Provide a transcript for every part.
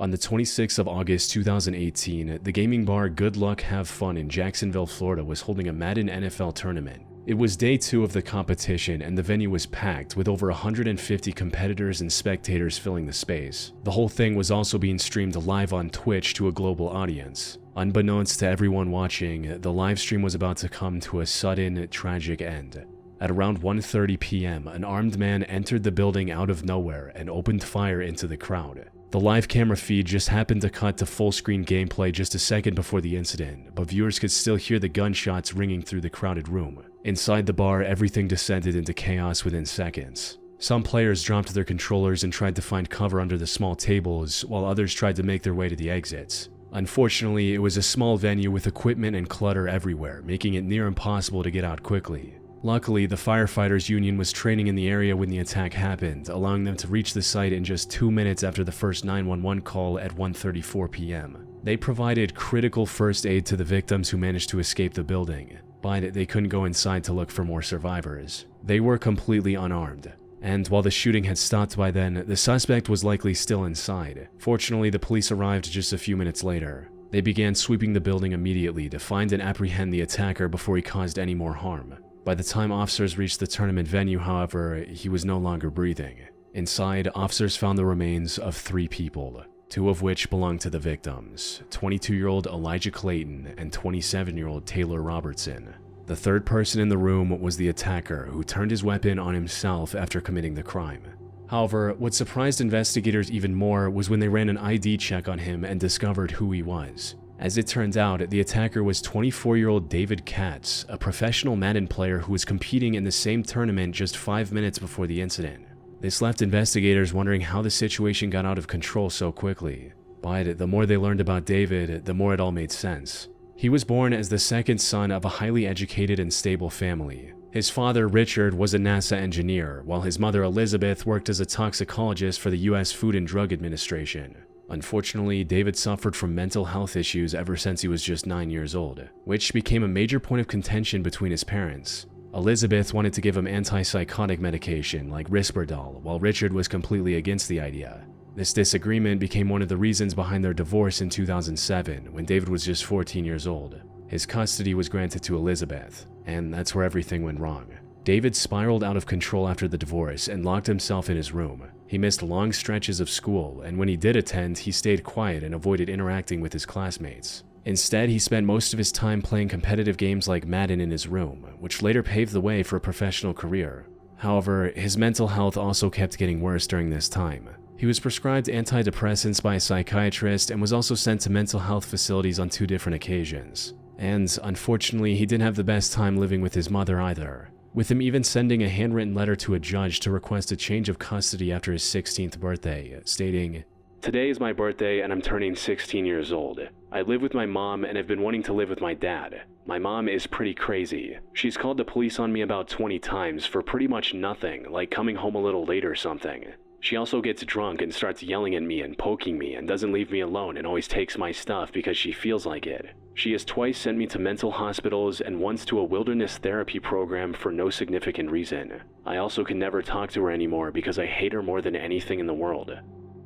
On the 26th of August 2018, the gaming bar Good Luck Have Fun in Jacksonville, Florida was holding a Madden NFL tournament. It was day 2 of the competition and the venue was packed with over 150 competitors and spectators filling the space. The whole thing was also being streamed live on Twitch to a global audience. Unbeknownst to everyone watching, the live stream was about to come to a sudden, tragic end. At around 1:30 p.m., an armed man entered the building out of nowhere and opened fire into the crowd. The live camera feed just happened to cut to full-screen gameplay just a second before the incident, but viewers could still hear the gunshots ringing through the crowded room. Inside the bar, everything descended into chaos within seconds. Some players dropped their controllers and tried to find cover under the small tables, while others tried to make their way to the exits. Unfortunately, it was a small venue with equipment and clutter everywhere, making it near impossible to get out quickly. Luckily, the firefighters union was training in the area when the attack happened, allowing them to reach the site in just 2 minutes after the first 911 call at 1:34 p.m. They provided critical first aid to the victims who managed to escape the building, but they couldn't go inside to look for more survivors. They were completely unarmed, and while the shooting had stopped by then, the suspect was likely still inside. Fortunately, the police arrived just a few minutes later. They began sweeping the building immediately to find and apprehend the attacker before he caused any more harm. By the time officers reached the tournament venue, however, he was no longer breathing. Inside, officers found the remains of 3 people, 2 of which belonged to the victims, 22-year-old Elijah Clayton and 27-year-old Taylor Robertson. The third person in the room was the attacker, who turned his weapon on himself after committing the crime. However, what surprised investigators even more was when they ran an ID check on him and discovered who he was. As it turned out, the attacker was 24-year-old David Katz, a professional Madden player who was competing in the same tournament just 5 minutes before the incident. This left investigators wondering how the situation got out of control so quickly. But the more they learned about David, the more it all made sense. He was born as the second son of a highly educated and stable family. His father, Richard, was a NASA engineer, while his mother, Elizabeth, worked as a toxicologist for the U.S. Food and Drug Administration. Unfortunately, David suffered from mental health issues ever since he was just 9 years old, which became a major point of contention between his parents. Elizabeth wanted to give him antipsychotic medication like Risperdal, while Richard was completely against the idea. This disagreement became one of the reasons behind their divorce in 2007, when David was just 14 years old. His custody was granted to Elizabeth, and that's where everything went wrong. David spiraled out of control after the divorce and locked himself in his room. He missed long stretches of school, and when he did attend, he stayed quiet and avoided interacting with his classmates. Instead, he spent most of his time playing competitive games like Madden in his room, which later paved the way for a professional career. However, his mental health also kept getting worse during this time. He was prescribed antidepressants by a psychiatrist and was also sent to mental health facilities on 2 different occasions. And unfortunately, he didn't have the best time living with his mother either, with him even sending a handwritten letter to a judge to request a change of custody after his 16th birthday, stating, "Today is my birthday and I'm turning 16 years old. I live with my mom and have been wanting to live with my dad. My mom is pretty crazy. She's called the police on me about 20 times for pretty much nothing, like coming home a little late or something. She also gets drunk and starts yelling at me and poking me and doesn't leave me alone and always takes my stuff because she feels like it. She has twice sent me to mental hospitals and once to a wilderness therapy program for no significant reason. I also can never talk to her anymore because I hate her more than anything in the world."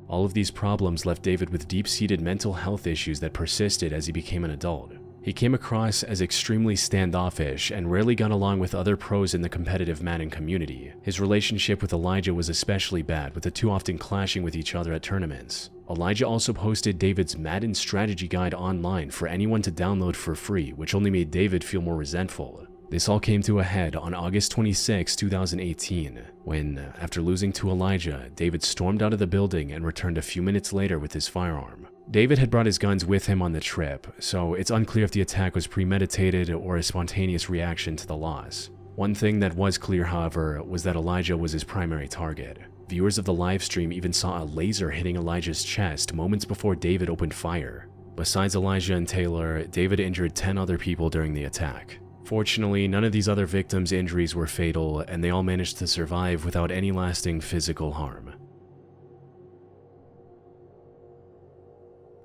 All of these problems left David with deep-seated mental health issues that persisted as he became an adult. He came across as extremely standoffish and rarely got along with other pros in the competitive Madden community. His relationship with Elijah was especially bad, with the 2 often clashing with each other at tournaments. Elijah also posted David's Madden strategy guide online for anyone to download for free, which only made David feel more resentful. This all came to a head on August 26, 2018, when, after losing to Elijah, David stormed out of the building and returned a few minutes later with his firearm. David had brought his guns with him on the trip, so it's unclear if the attack was premeditated or a spontaneous reaction to the loss. One thing that was clear, however, was that Elijah was his primary target. Viewers of the live stream even saw a laser hitting Elijah's chest moments before David opened fire. Besides Elijah and Taylor, David injured 10 other people during the attack. Fortunately, none of these other victims' injuries were fatal, and they all managed to survive without any lasting physical harm.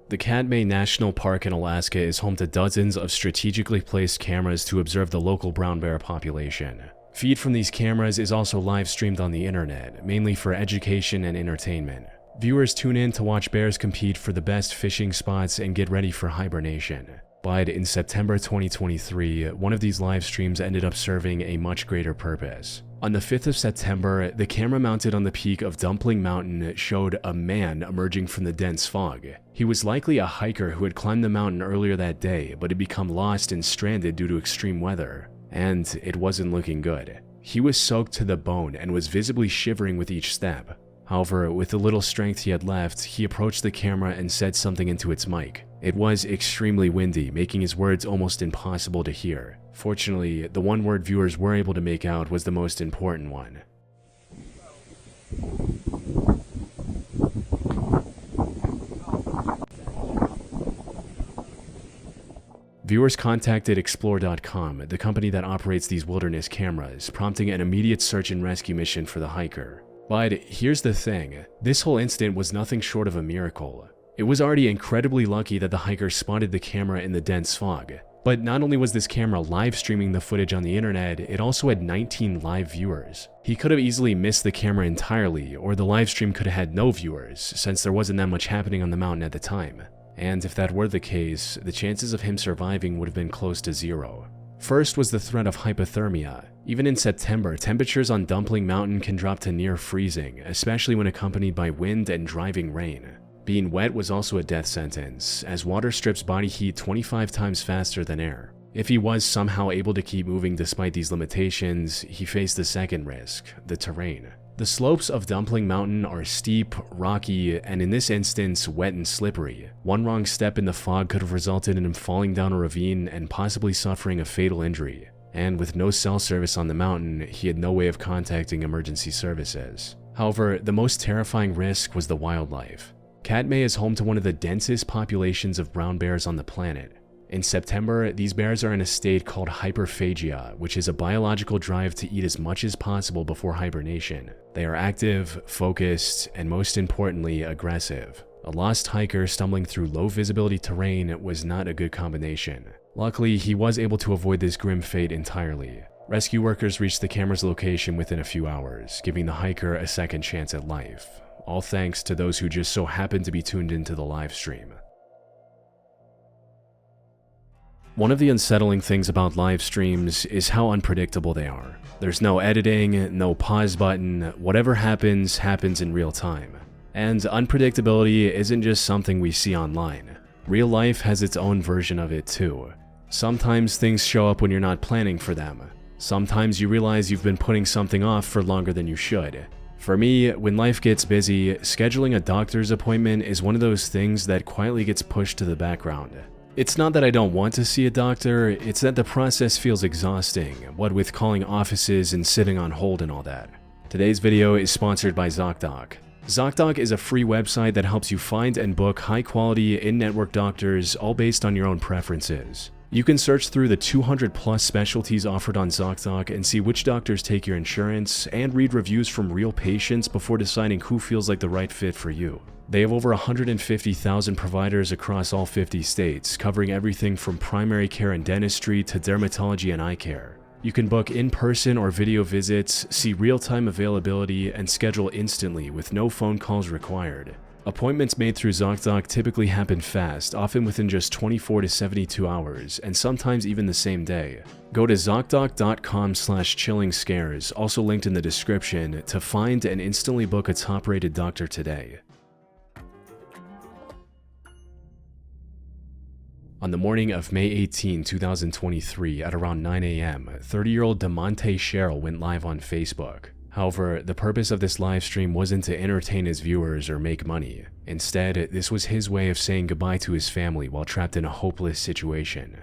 The Katmai National Park in Alaska is home to dozens of strategically placed cameras to observe the local brown bear population. Feed from these cameras is also live streamed on the internet, mainly for education and entertainment. Viewers tune in to watch bears compete for the best fishing spots and get ready for hibernation. But in September 2023, one of these live streams ended up serving a much greater purpose. On the 5th of September, the camera mounted on the peak of Dumpling Mountain showed a man emerging from the dense fog. He was likely a hiker who had climbed the mountain earlier that day, but had become lost and stranded due to extreme weather. And it wasn't looking good. He was soaked to the bone and was visibly shivering with each step. However, with the little strength he had left, he approached the camera and said something into its mic. It was extremely windy, making his words almost impossible to hear. Fortunately, the one word viewers were able to make out was the most important one. Viewers contacted Explore.com, the company that operates these wilderness cameras, prompting an immediate search and rescue mission for the hiker. But here's the thing, this whole incident was nothing short of a miracle. It was already incredibly lucky that the hiker spotted the camera in the dense fog. But not only was this camera live streaming the footage on the internet, it also had 19 live viewers. He could have easily missed the camera entirely, or the live stream could have had no viewers, since there wasn't that much happening on the mountain at the time. And if that were the case, the chances of him surviving would have been close to zero. First was the threat of hypothermia. Even in September, temperatures on Dumpling Mountain can drop to near freezing, especially when accompanied by wind and driving rain. Being wet was also a death sentence, as water strips body heat 25 times faster than air. If he was somehow able to keep moving despite these limitations, he faced the second risk, the terrain. The slopes of Dumpling Mountain are steep, rocky, and in this instance, wet and slippery. One wrong step in the fog could have resulted in him falling down a ravine and possibly suffering a fatal injury. And with no cell service on the mountain, he had no way of contacting emergency services. However, the most terrifying risk was the wildlife. Katmai is home to one of the densest populations of brown bears on the planet. In September, these bears are in a state called hyperphagia, which is a biological drive to eat as much as possible before hibernation. They are active, focused, and most importantly, aggressive. A lost hiker stumbling through low visibility terrain was not a good combination. Luckily, he was able to avoid this grim fate entirely. Rescue workers reached the camera's location within a few hours, giving the hiker a second chance at life. All thanks to those who just so happened to be tuned into the live stream. One of the unsettling things about live streams is how unpredictable they are. There's no editing, no pause button, whatever happens, happens in real time. And unpredictability isn't just something we see online. Real life has its own version of it too. Sometimes things show up when you're not planning for them. Sometimes you realize you've been putting something off for longer than you should. For me, when life gets busy, scheduling a doctor's appointment is one of those things that quietly gets pushed to the background. It's not that I don't want to see a doctor, it's that the process feels exhausting, what with calling offices and sitting on hold and all that. Today's video is sponsored by ZocDoc. ZocDoc is a free website that helps you find and book high-quality, in-network doctors, all based on your own preferences. You can search through the 200+ specialties offered on ZocDoc and see which doctors take your insurance, and read reviews from real patients before deciding who feels like the right fit for you. They have over 150,000 providers across all 50 states, covering everything from primary care and dentistry to dermatology and eye care. You can book in-person or video visits, see real-time availability, and schedule instantly with no phone calls required. Appointments made through ZocDoc typically happen fast, often within just 24 to 72 hours, and sometimes even the same day. Go to ZocDoc.com/chillingscares, also linked in the description, to find and instantly book a top-rated doctor today. On the morning of May 18, 2023, at around 9 a.m., 30-year-old DeMonte Sherrill went live on Facebook. However, the purpose of this live stream wasn't to entertain his viewers or make money. Instead, this was his way of saying goodbye to his family while trapped in a hopeless situation.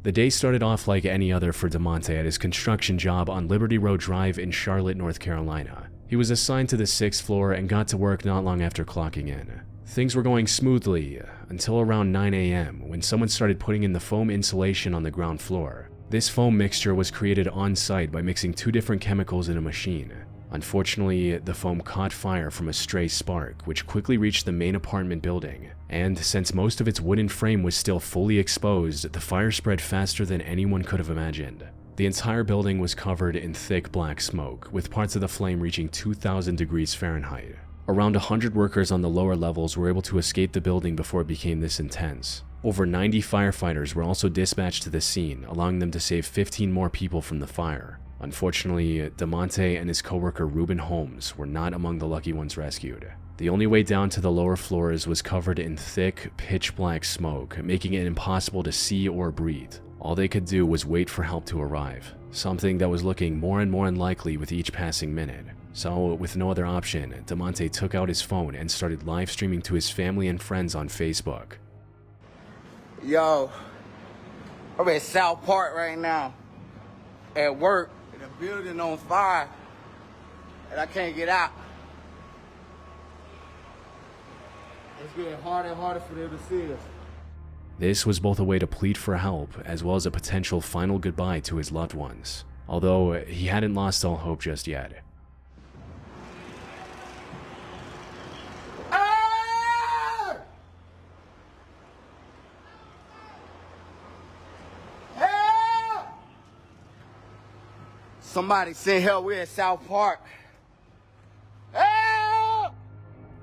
The day started off like any other for DeMonte at his construction job on Liberty Road Drive in Charlotte, North Carolina. He was assigned to the 6th floor and got to work not long after clocking in. Things were going smoothly until around 9 a.m. when someone started putting in the foam insulation on the ground floor. This foam mixture was created on-site by mixing two different chemicals in a machine. Unfortunately, the foam caught fire from a stray spark, which quickly reached the main apartment building. And since most of its wooden frame was still fully exposed, the fire spread faster than anyone could have imagined. The entire building was covered in thick black smoke, with parts of the flame reaching 2,000 degrees Fahrenheit. Around 100 workers on the lower levels were able to escape the building before it became this intense. Over 90 firefighters were also dispatched to the scene, allowing them to save 15 more people from the fire. Unfortunately, DeMonte and his coworker Ruben Holmes were not among the lucky ones rescued. The only way down to the lower floors was covered in thick, pitch-black smoke, making it impossible to see or breathe. All they could do was wait for help to arrive, something that was looking more and more unlikely with each passing minute. So, with no other option, DeMonte took out his phone and started live streaming to his family and friends on Facebook. Yo, I'm at South Park right now, at work, in a building on fire, and I can't get out. It's getting harder and harder for them to see us. This was both a way to plead for help, as well as a potential final goodbye to his loved ones, although he hadn't lost all hope just yet. Somebody send help, we're at South Park. Help!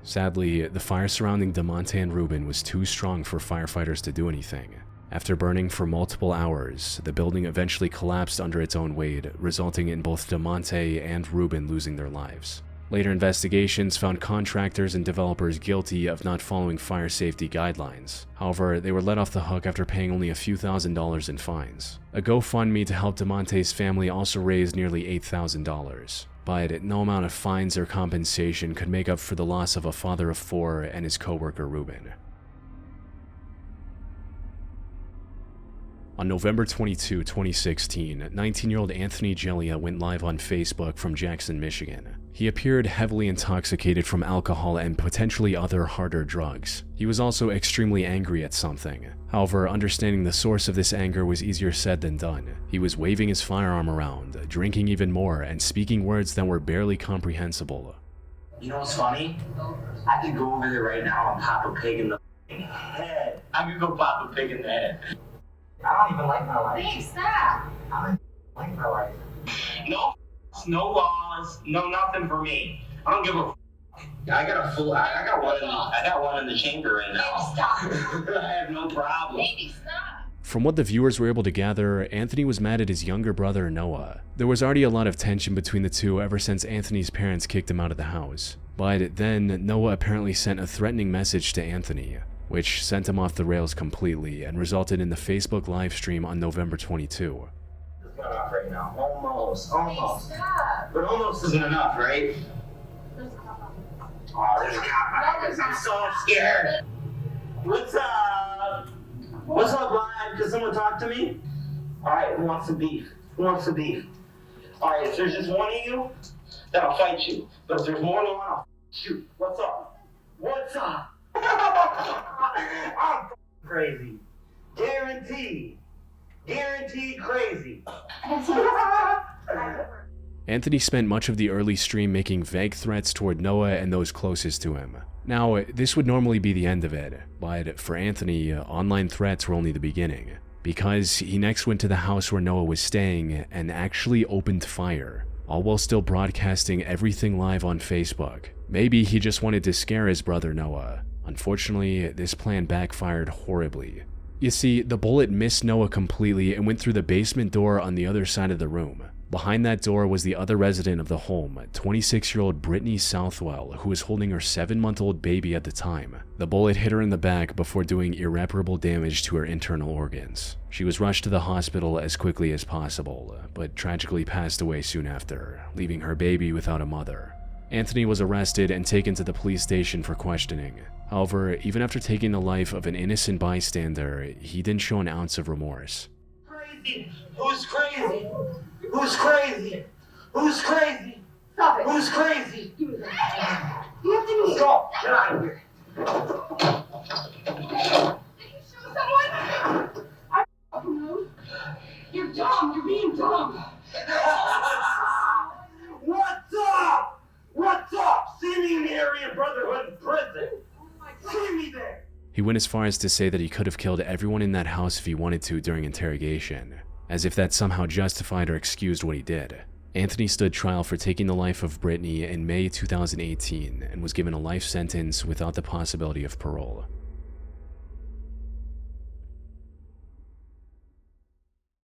Sadly, the fire surrounding DeMonte and Ruben was too strong for firefighters to do anything. After burning for multiple hours, the building eventually collapsed under its own weight, resulting in both DeMonte and Ruben losing their lives. Later investigations found contractors and developers guilty of not following fire safety guidelines. However, they were let off the hook after paying only a few $1,000s in fines. A GoFundMe to help DeMonte's family also raised nearly $8,000. But no amount of fines or compensation could make up for the loss of a father of 4 and his coworker Ruben. On November 22, 2016, 19-year-old Anthony Gillia went live on Facebook from Jackson, Michigan. He appeared heavily intoxicated from alcohol and potentially other harder drugs. He was also extremely angry at something. However, understanding the source of this anger was easier said than done. He was waving his firearm around, drinking even more, and speaking words that were barely comprehensible. You know what's funny? I could go over there right now and pop a pig in the head. I could go pop a pig in the head. I don't even like my life. Hey, stop! I don't like my life. No laws, no nothing for me. I don't give a I got one in the chamber right now. Maybe stop. I have no problem. Maybe stop. From what the viewers were able to gather, Anthony was mad at his younger brother Noah. There was already a lot of tension between the two ever since Anthony's parents kicked him out of the house. But then Noah apparently sent a threatening message to Anthony, which sent him off the rails completely and resulted in the Facebook live stream on November 22. It's not off right now. Almost. Hey, stop. But almost isn't enough, right? There's a cop on. Oh, there's a cop. I'm so scared. What's up? What's up, Live? Can someone talk to me? Alright, who wants some beef? Alright, if there's just one of you, then I'll fight you. But if there's more than one, I'll shoot. What's up? I'm crazy. Guaranteed crazy. Anthony spent much of the early stream making vague threats toward Noah and those closest to him. Now, this would normally be the end of it, but for Anthony, online threats were only the beginning, because he next went to the house where Noah was staying and actually opened fire, all while still broadcasting everything live on Facebook. Maybe he just wanted to scare his brother Noah. Unfortunately, this plan backfired horribly. You see, the bullet missed Noah completely and went through the basement door on the other side of the room. Behind that door was the other resident of the home, 26-year-old Brittany Southwell, who was holding her 7-month-old baby at the time. The bullet hit her in the back before doing irreparable damage to her internal organs. She was rushed to the hospital as quickly as possible, but tragically passed away soon after, leaving her baby without a mother. Anthony was arrested and taken to the police station for questioning. However, even after taking the life of an innocent bystander, he didn't show an ounce of remorse. Crazy? Who's crazy? Who's crazy? Who's crazy? Stop it. Who's crazy? Give me that. You have to be. Stop! Get out of here. Did you shoot someone? I don't know. You're dumb. You're being dumb. What's up? What's up? See me in the Aryan Brotherhood in prison. Oh my God. See me there. He went as far as to say that he could have killed everyone in that house if he wanted to during interrogation, as if that somehow justified or excused what he did. Anthony stood trial for taking the life of Brittany in May 2018 and was given a life sentence without the possibility of parole.